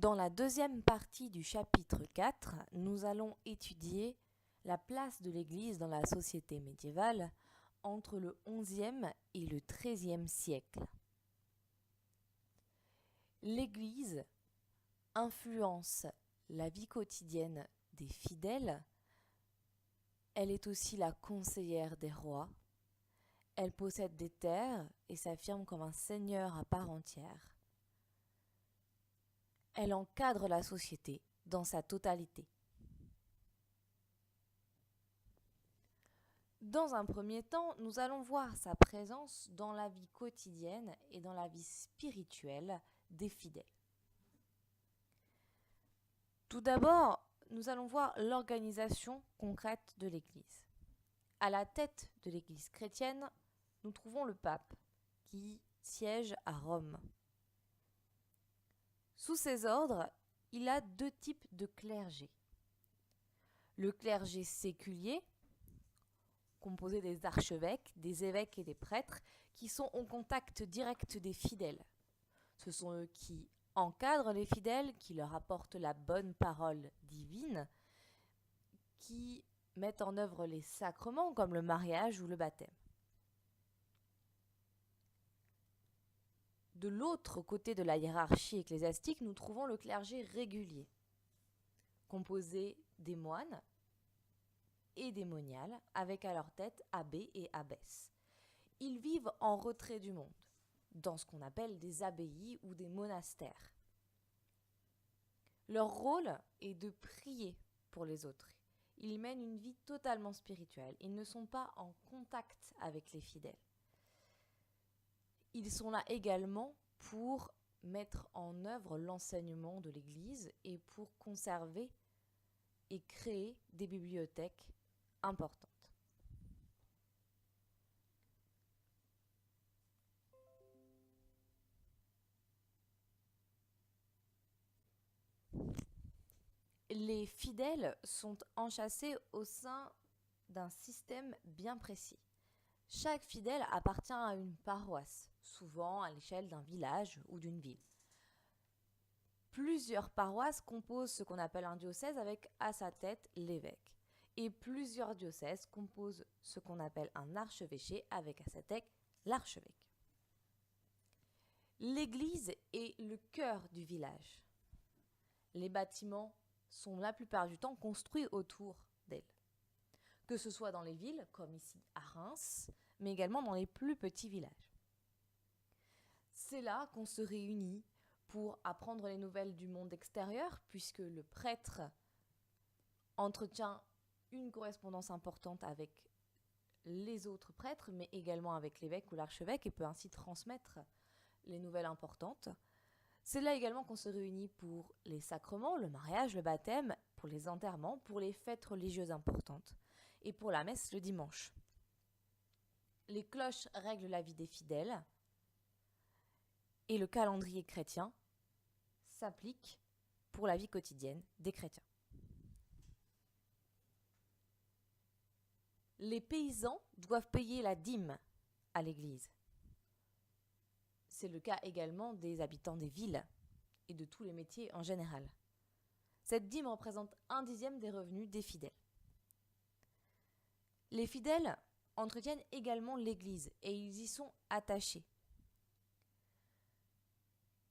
Dans la deuxième partie du chapitre 4, nous allons étudier la place de l'Église dans la société médiévale entre le XIe et le XIIIe siècle. L'Église influence la vie quotidienne des fidèles. Elle est aussi la conseillère des rois. Elle possède des terres et s'affirme comme un seigneur à part entière. Elle encadre la société dans sa totalité. Dans un premier temps, nous allons voir sa présence dans la vie quotidienne et dans la vie spirituelle des fidèles. Tout d'abord, nous allons voir l'organisation concrète de l'Église. À la tête de l'Église chrétienne, nous trouvons le pape qui siège à Rome. Sous ses ordres, il a deux types de clergé. Le clergé séculier, composé des archevêques, des évêques et des prêtres, qui sont au contact direct des fidèles. Ce sont eux qui encadrent les fidèles, qui leur apportent la bonne parole divine, qui mettent en œuvre les sacrements comme le mariage ou le baptême. De l'autre côté de la hiérarchie ecclésiastique, nous trouvons le clergé régulier, composé des moines et des moniales, avec à leur tête abbés et abbesses. Ils vivent en retrait du monde, dans ce qu'on appelle des abbayes ou des monastères. Leur rôle est de prier pour les autres. Ils mènent une vie totalement spirituelle. Ils ne sont pas en contact avec les fidèles. Ils sont là également pour mettre en œuvre l'enseignement de l'Église et pour conserver et créer des bibliothèques importantes. Les fidèles sont enchâssés au sein d'un système bien précis. Chaque fidèle appartient à une paroisse, souvent à l'échelle d'un village ou d'une ville. Plusieurs paroisses composent ce qu'on appelle un diocèse avec à sa tête l'évêque. Et plusieurs diocèses composent ce qu'on appelle un archevêché avec à sa tête l'archevêque. L'église est le cœur du village. Les bâtiments sont la plupart du temps construits autour d'elle. Que ce soit dans les villes, comme ici à Reims, mais également dans les plus petits villages. C'est là qu'on se réunit pour apprendre les nouvelles du monde extérieur, puisque le prêtre entretient une correspondance importante avec les autres prêtres, mais également avec l'évêque ou l'archevêque, et peut ainsi transmettre les nouvelles importantes. C'est là également qu'on se réunit pour les sacrements, le mariage, le baptême, pour les enterrements, pour les fêtes religieuses importantes et pour la messe le dimanche. Les cloches règlent la vie des fidèles et le calendrier chrétien s'applique pour la vie quotidienne des chrétiens. Les paysans doivent payer la dîme à l'église. C'est le cas également des habitants des villes et de tous les métiers en général. Cette dîme représente 1/10 des revenus des fidèles. Les fidèles entretiennent également l'église et ils y sont attachés.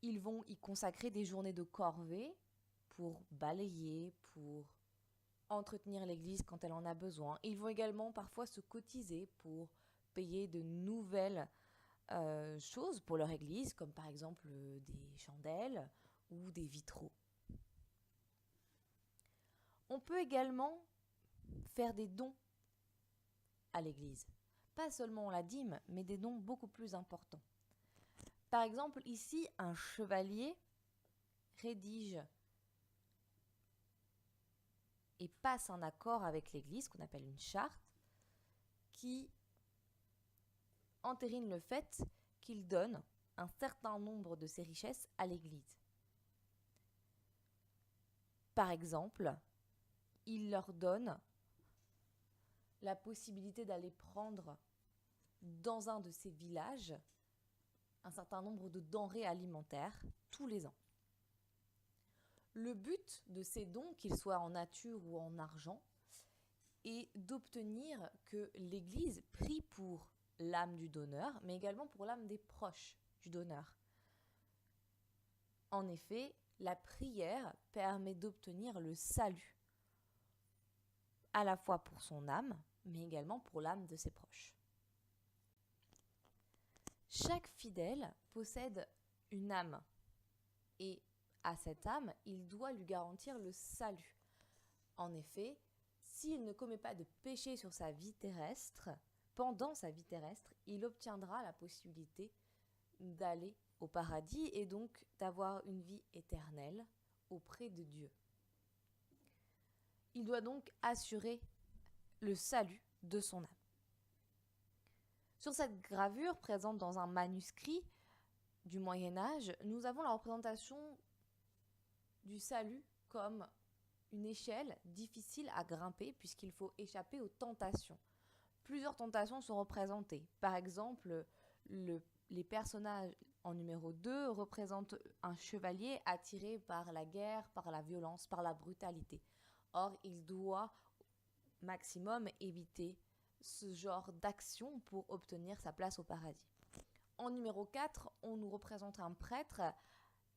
Ils vont y consacrer des journées de corvée pour balayer, pour entretenir l'église quand elle en a besoin. Ils vont également parfois se cotiser pour payer de nouvelles choses pour leur église, comme par exemple des chandelles ou des vitraux. On peut également faire des dons à l'église. Pas seulement la dîme, mais des dons beaucoup plus importants. Par exemple, ici, un chevalier rédige et passe un accord avec l'église, qu'on appelle une charte, qui entérine le fait qu'il donne un certain nombre de ses richesses à l'église. Par exemple, il leur donne la possibilité d'aller prendre dans un de ces villages un certain nombre de denrées alimentaires tous les ans. Le but de ces dons, qu'ils soient en nature ou en argent, est d'obtenir que l'Église prie pour l'âme du donneur, mais également pour l'âme des proches du donneur. En effet, la prière permet d'obtenir le salut, à la fois pour son âme, mais également pour l'âme de ses proches. Chaque fidèle possède une âme, et à cette âme, il doit lui garantir le salut. En effet, s'il ne commet pas de péché sur sa vie terrestre, pendant sa vie terrestre, il obtiendra la possibilité d'aller au paradis et donc d'avoir une vie éternelle auprès de Dieu. Il doit donc assurer le salut de son âme. Sur cette gravure présente dans un manuscrit du Moyen-Âge, nous avons la représentation du salut comme une échelle difficile à grimper puisqu'il faut échapper aux tentations. Plusieurs tentations sont représentées. Par exemple, les personnages en numéro 2 représentent un chevalier attiré par la guerre, par la violence, par la brutalité. Or, il doit maximum éviter ce genre d'action pour obtenir sa place au paradis. En numéro 4, on nous représente un prêtre,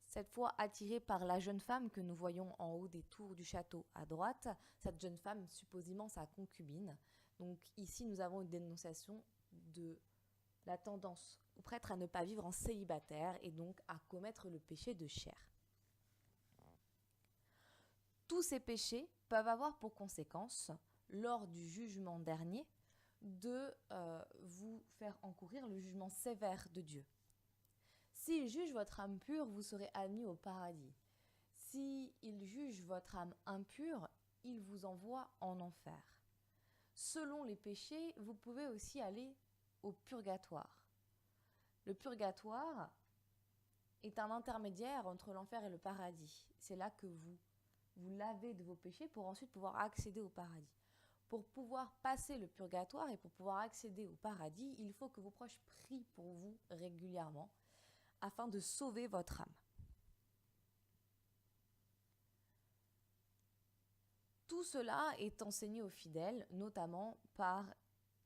cette fois attiré par la jeune femme que nous voyons en haut des tours du château à droite. Cette jeune femme, supposément sa concubine. Donc ici, nous avons une dénonciation de la tendance au prêtre à ne pas vivre en célibataire et donc à commettre le péché de chair. Tous ces péchés peuvent avoir pour conséquence, lors du jugement dernier, de vous faire encourir le jugement sévère de Dieu. S'il juge votre âme pure, vous serez admis au paradis. S'il juge votre âme impure, il vous envoie en enfer. Selon les péchés, vous pouvez aussi aller au purgatoire. Le purgatoire est un intermédiaire entre l'enfer et le paradis. C'est là que vous lavez de vos péchés pour ensuite pouvoir accéder au paradis. Pour pouvoir passer le purgatoire et pour pouvoir accéder au paradis, il faut que vos proches prient pour vous régulièrement afin de sauver votre âme. Tout cela est enseigné aux fidèles, notamment par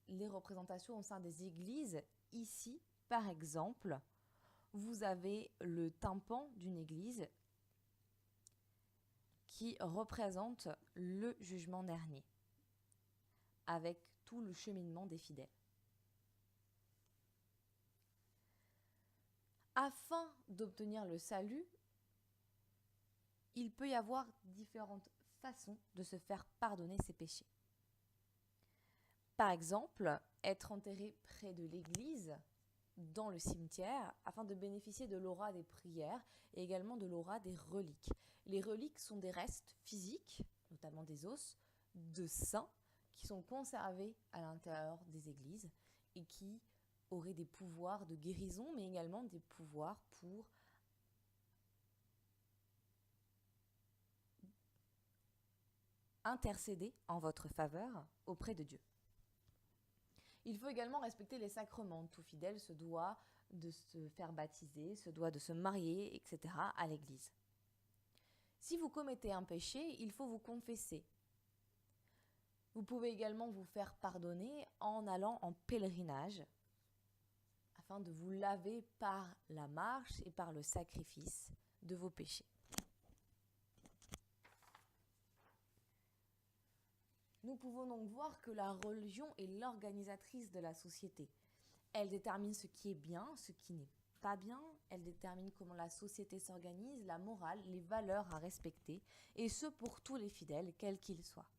les représentations au sein des églises. Ici, par exemple, vous avez le tympan d'une église qui représente le jugement dernier, avec tout le cheminement des fidèles. Afin d'obtenir le salut, il peut y avoir différentes façons de se faire pardonner ses péchés. Par exemple, être enterré près de l'église, dans le cimetière, afin de bénéficier de l'aura des prières et également de l'aura des reliques. Les reliques sont des restes physiques, notamment des os, de saints qui sont conservés à l'intérieur des églises et qui auraient des pouvoirs de guérison, mais également des pouvoirs pour intercéder en votre faveur auprès de Dieu. Il faut également respecter les sacrements. Tout fidèle se doit de se faire baptiser, se doit de se marier, etc. à l'église. Si vous commettez un péché, il faut vous confesser. Vous pouvez également vous faire pardonner en allant en pèlerinage afin de vous laver par la marche et par le sacrifice de vos péchés. Nous pouvons donc voir que la religion est l'organisatrice de la société. Elle détermine ce qui est bien, ce qui n'est pas bien, elle détermine comment la société s'organise, la morale, les valeurs à respecter, et ce pour tous les fidèles, quels qu'ils soient.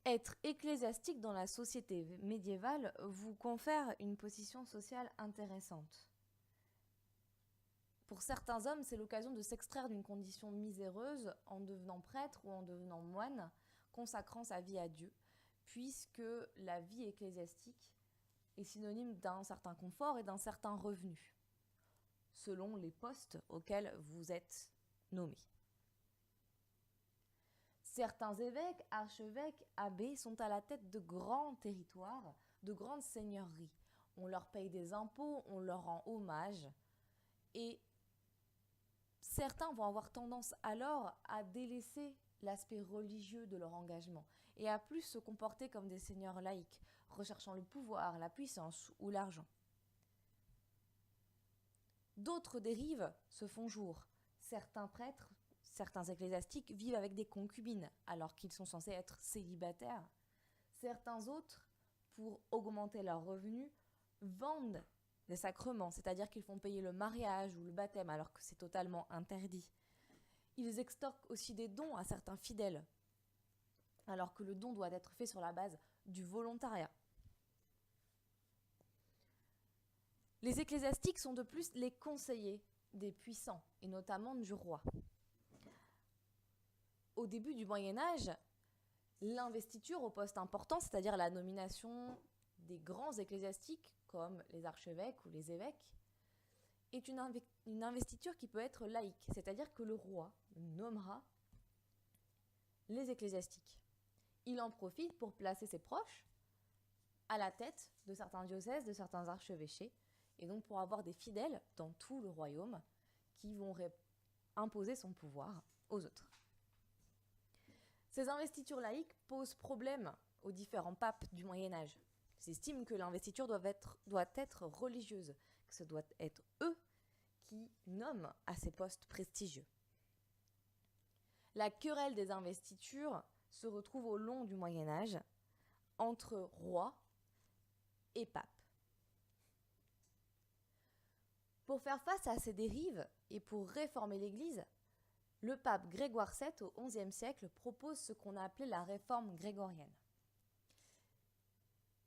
Être ecclésiastique dans la société médiévale vous confère une position sociale intéressante. Pour certains hommes, c'est l'occasion de s'extraire d'une condition miséreuse en devenant prêtre ou en devenant moine, consacrant sa vie à Dieu, puisque la vie ecclésiastique est synonyme d'un certain confort et d'un certain revenu, selon les postes auxquels vous êtes nommés. Certains évêques, archevêques, abbés sont à la tête de grands territoires, de grandes seigneuries. On leur paye des impôts, on leur rend hommage, et certains vont avoir tendance alors à délaisser l'aspect religieux de leur engagement et à plus se comporter comme des seigneurs laïcs, recherchant le pouvoir, la puissance ou l'argent. D'autres dérives se font jour. Certains prêtres, certains ecclésiastiques vivent avec des concubines alors qu'ils sont censés être célibataires. Certains autres, pour augmenter leurs revenus, vendent des sacrements, c'est-à-dire qu'ils font payer le mariage ou le baptême alors que c'est totalement interdit. Ils extorquent aussi des dons à certains fidèles, alors que le don doit être fait sur la base du volontariat. Les ecclésiastiques sont de plus les conseillers des puissants, et notamment du roi. Au début du Moyen-Âge, l'investiture au poste important, c'est-à-dire la nomination des grands ecclésiastiques, comme les archevêques ou les évêques, est une investiture qui peut être laïque, c'est-à-dire que le roi nommera les ecclésiastiques. Il en profite pour placer ses proches à la tête de certains diocèses, de certains archevêchés, et donc pour avoir des fidèles dans tout le royaume qui vont imposer son pouvoir aux autres. Ces investitures laïques posent problème aux différents papes du Moyen-Âge. Ils estiment que l'investiture doit être religieuse, que ce doit être eux qui nomment à ces postes prestigieux. La querelle des investitures se retrouve au long du Moyen-Âge entre rois et papes. Pour faire face à ces dérives et pour réformer l'Église, le pape Grégoire VII au XIe siècle propose ce qu'on a appelé la réforme grégorienne.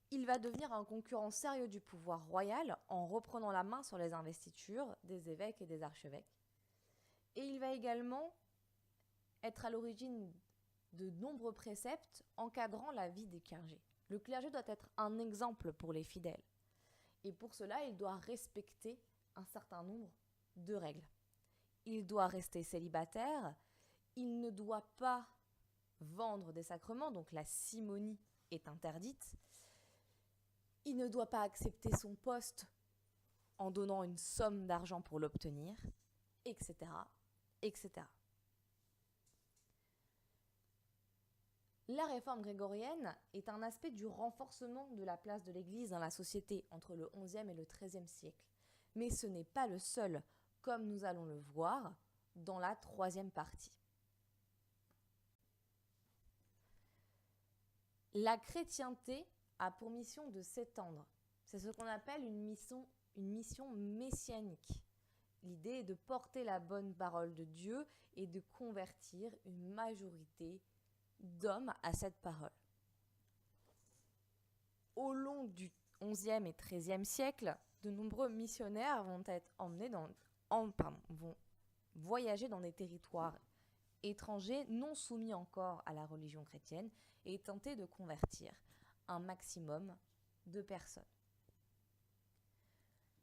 Il va devenir un concurrent sérieux du pouvoir royal en reprenant la main sur les investitures des évêques et des archevêques. Et il va également être à l'origine de nombreux préceptes encadrant la vie des clergés. Le clergé doit être un exemple pour les fidèles. Et pour cela, il doit respecter un certain nombre de règles. Il doit rester célibataire, il ne doit pas vendre des sacrements, donc la simonie est interdite. Il ne doit pas accepter son poste en donnant une somme d'argent pour l'obtenir, etc., etc. La réforme grégorienne est un aspect du renforcement de la place de l'Église dans la société entre le XIe et le XIIIe siècle. Mais ce n'est pas le seul, comme nous allons le voir dans la troisième partie. La chrétienté a pour mission de s'étendre. C'est ce qu'on appelle une mission messianique. L'idée est de porter la bonne parole de Dieu et de convertir une majorité d'hommes à cette parole. Au long du XIe et XIIIe siècle, de nombreux missionnaires vont être emmenés vont voyager dans des territoires étrangers non soumis encore à la religion chrétienne et tenter de convertir un maximum de personnes.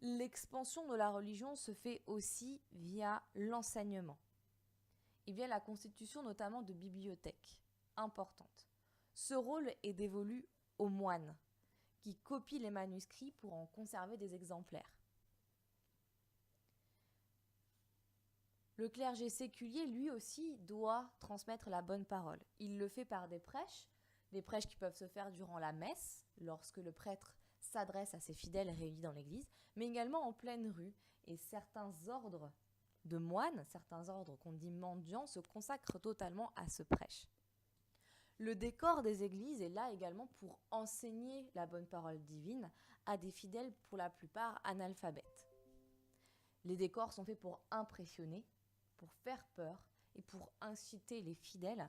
L'expansion de la religion se fait aussi via l'enseignement et via la constitution notamment de bibliothèques importantes. Ce rôle est dévolu aux moines qui copient les manuscrits pour en conserver des exemplaires. Le clergé séculier, lui aussi, doit transmettre la bonne parole. Il le fait par des prêches qui peuvent se faire durant la messe, lorsque le prêtre s'adresse à ses fidèles réunis dans l'église, mais également en pleine rue. Et certains ordres de moines, certains ordres qu'on dit mendiants, se consacrent totalement à ce prêche. Le décor des églises est là également pour enseigner la bonne parole divine à des fidèles pour la plupart analphabètes. Les décors sont faits pour impressionner, pour faire peur et pour inciter les fidèles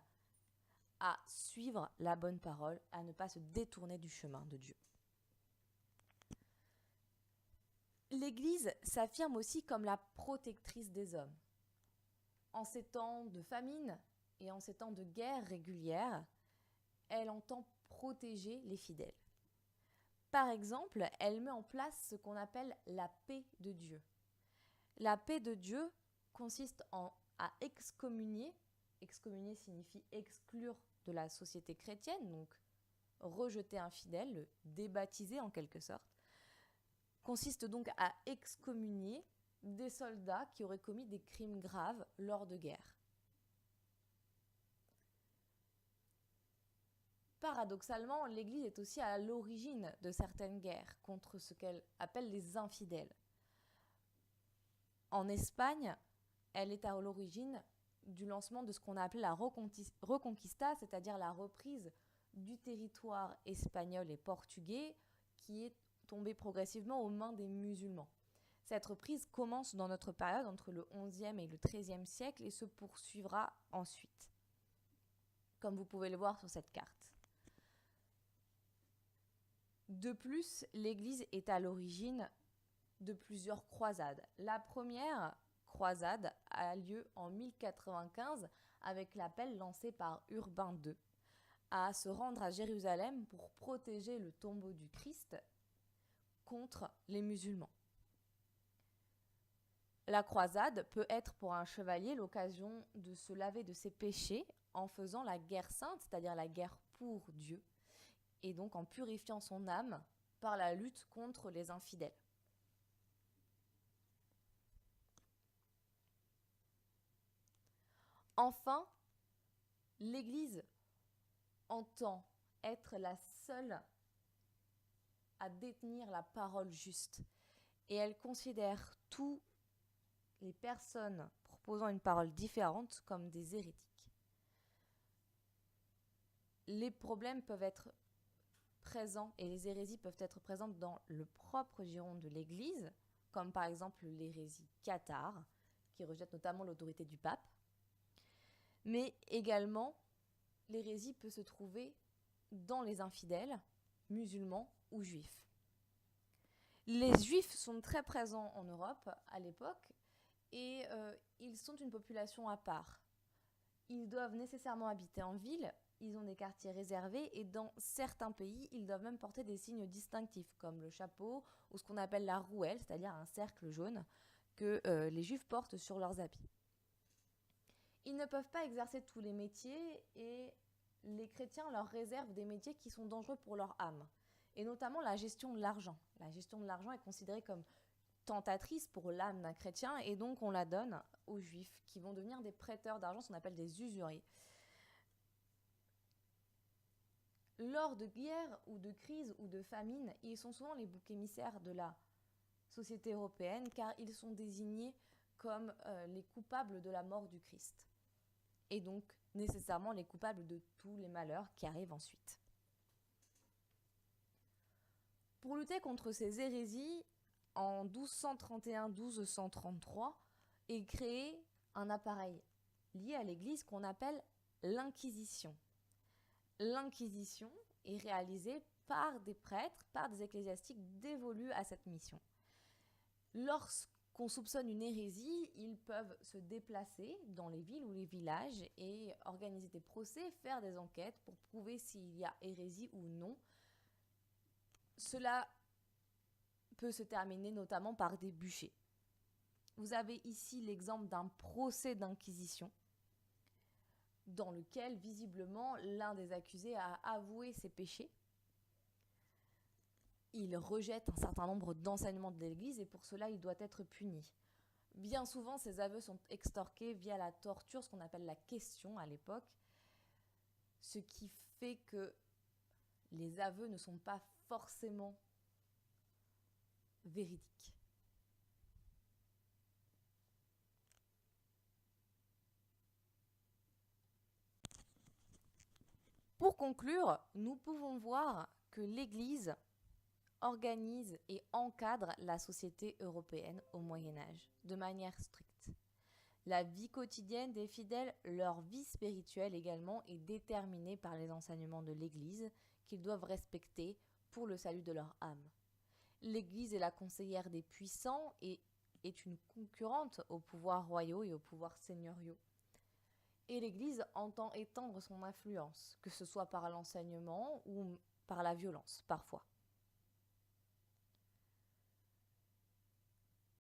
à suivre la bonne parole, à ne pas se détourner du chemin de Dieu. L'Église s'affirme aussi comme la protectrice des hommes. En ces temps de famine et en ces temps de guerre régulière, elle entend protéger les fidèles. Par exemple, elle met en place ce qu'on appelle la paix de Dieu. La paix de Dieu consiste à excommunier. Excommunier signifie exclure de la société chrétienne, donc rejeter un fidèle, le débaptiser en quelque sorte. Consiste donc à excommunier des soldats qui auraient commis des crimes graves lors de guerres. Paradoxalement, l'Église est aussi à l'origine de certaines guerres contre ce qu'elle appelle les infidèles. En Espagne, elle est à l'origine du lancement de ce qu'on a appelé la Reconquista, c'est-à-dire la reprise du territoire espagnol et portugais qui est tombé progressivement aux mains des musulmans. Cette reprise commence dans notre période entre le XIe et le XIIIe siècle et se poursuivra ensuite, comme vous pouvez le voir sur cette carte. De plus, l'Église est à l'origine de plusieurs croisades. La première croisade a lieu en 1095 avec l'appel lancé par Urbain II à se rendre à Jérusalem pour protéger le tombeau du Christ contre les musulmans. La croisade peut être pour un chevalier l'occasion de se laver de ses péchés en faisant la guerre sainte, c'est-à-dire la guerre pour Dieu, et donc en purifiant son âme par la lutte contre les infidèles. Enfin, l'Église entend être la seule à détenir la parole juste et elle considère toutes les personnes proposant une parole différente comme des hérétiques. Les problèmes peuvent être présents et les hérésies peuvent être présentes dans le propre giron de l'Église, comme par exemple l'hérésie cathare, qui rejette notamment l'autorité du pape, mais également l'hérésie peut se trouver dans les infidèles, musulmans ou juifs. Les juifs sont très présents en Europe à l'époque et ils sont une population à part. Ils doivent nécessairement habiter en ville, ils ont des quartiers réservés et dans certains pays, ils doivent même porter des signes distinctifs comme le chapeau ou ce qu'on appelle la rouelle, c'est-à-dire un cercle jaune que les juifs portent sur leurs habits. Ils ne peuvent pas exercer tous les métiers et les chrétiens leur réservent des métiers qui sont dangereux pour leur âme, et notamment la gestion de l'argent. La gestion de l'argent est considérée comme tentatrice pour l'âme d'un chrétien et donc on la donne aux juifs qui vont devenir des prêteurs d'argent, ce qu'on appelle des usuriers. Lors de guerres ou de crises ou de famines, ils sont souvent les boucs émissaires de la société européenne car ils sont désignés comme les coupables de la mort du Christ et donc nécessairement les coupables de tous les malheurs qui arrivent ensuite. Pour lutter contre ces hérésies, en 1231-1233 est créé un appareil lié à l'Église qu'on appelle l'Inquisition. L'Inquisition est réalisée par des prêtres, par des ecclésiastiques dévolus à cette mission. Lorsqu'on soupçonne une hérésie, ils peuvent se déplacer dans les villes ou les villages et organiser des procès, faire des enquêtes pour prouver s'il y a hérésie ou non. Cela peut se terminer notamment par des bûchers. Vous avez ici l'exemple d'un procès d'inquisition dans lequel visiblement l'un des accusés a avoué ses péchés. Il rejette un certain nombre d'enseignements de l'Église et pour cela il doit être puni. Bien souvent ces aveux sont extorqués via la torture, ce qu'on appelle la question à l'époque, ce qui fait que les aveux ne sont pas forcément véridiques. Pour conclure, nous pouvons voir que l'Église organise et encadre la société européenne au Moyen-Âge de manière stricte. La vie quotidienne des fidèles, leur vie spirituelle également, est déterminée par les enseignements de l'Église qu'ils doivent respecter pour le salut de leur âme. L'Église est la conseillère des puissants et est une concurrente aux pouvoirs royaux et aux pouvoirs seigneuriaux. Et l'Église entend étendre son influence, que ce soit par l'enseignement ou par la violence, parfois.